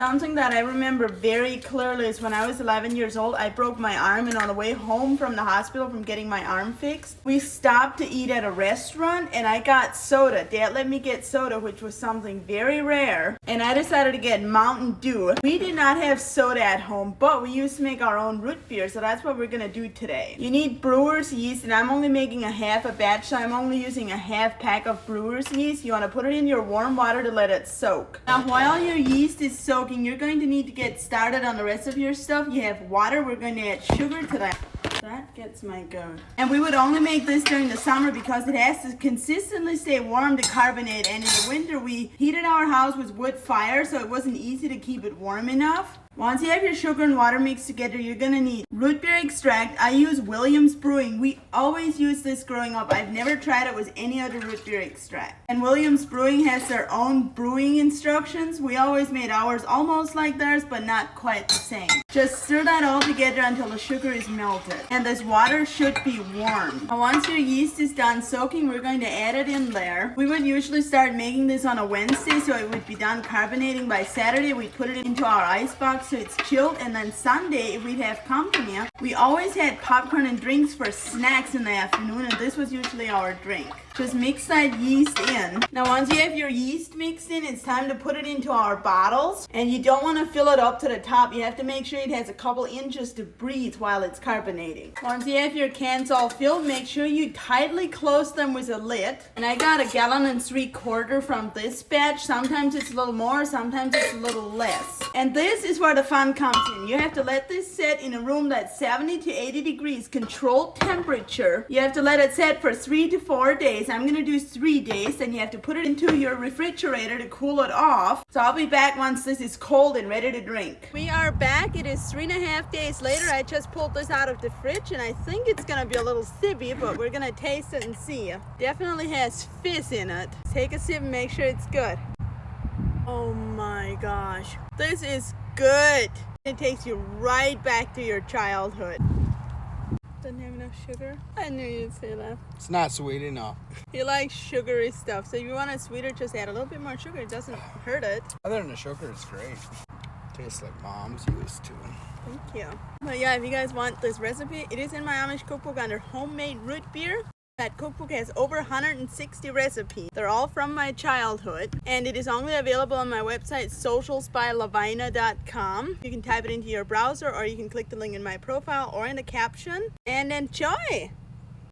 Something that I remember very clearly is when I was 11 years old, I broke my arm, and on the way home from the hospital from getting my arm fixed, we stopped to eat at a restaurant, and I got soda. Dad let me get soda, which was something very rare, and I decided to get Mountain Dew. We did not have soda at home, but we used to make our own root beer, so that's what we're gonna do today. You need brewer's yeast, and I'm only making a half a batch, so I'm only using a half pack of brewer's yeast. You want to put it in your warm water to let it soak. Now, while your yeast is soaking, you're going to need to get started on the rest of your stuff. You have water. We're going to add sugar to that. That gets my goat. And we would only make this during the summer because it has to consistently stay warm to carbonate. And in the winter, we heated our house with wood fire, so it wasn't easy to keep it warm enough. Once you have your sugar and water mixed together, you're going to need root beer extract. I use Williams Brewing. We always used this growing up. I've never tried it with any other root beer extract. And Williams Brewing has their own brewing instructions. We always made ours almost like theirs, but not quite the same. Just stir that all together until the sugar is melted. And this water should be warm. Now, once your yeast is done soaking, we're going to add it in there. We would usually start making this on a Wednesday, so it would be done carbonating by Saturday. We'd put it into our ice box so it's chilled, and then Sunday, if we'd have company, we always had popcorn and drinks for snacks in the afternoon, and this was usually our drink. Just mix that yeast in. Now, once you have your yeast mixed in, it's time to put it into our bottles, and you don't want to fill it up to the top. You have to make sure it has a couple inches to breathe while it's carbonating. Once you have your cans all filled, make sure you tightly close them with a lid. And I got 1.75 gallons from this batch. Sometimes it's a little more, sometimes it's a little less. And this is where the fun comes in. You have to let this set in a room that's 70 to 80 degrees, controlled temperature. You have to let it set for 3 to 4 days. I'm going to do 3 days. Then you have to put it into your refrigerator to cool it off. So I'll be back once this is cold and ready to drink. We are back. It is 3.5 days later. I just pulled this out of the fridge, and I think it's going to be a little sippy, but we're going to taste it and see. Definitely has fizz in it. Take a sip and make sure it's good. Oh my gosh. This is good. It takes you right back to your childhood. Doesn't have enough sugar? I knew you'd say that. It's not sweet enough. He likes sugary stuff, so if you want it sweeter, just add a little bit more sugar. It doesn't hurt it. Other than the sugar, it's great. Tastes like Mom's used to. Thank you. But yeah, if you guys want this recipe, it is in my Amish cookbook under homemade root beer. That cookbook has over 160 recipes. They're all from my childhood, and it is only available on my website, socialsbylavina.com. You can type it into your browser, or you can click the link in my profile or in the caption, and enjoy!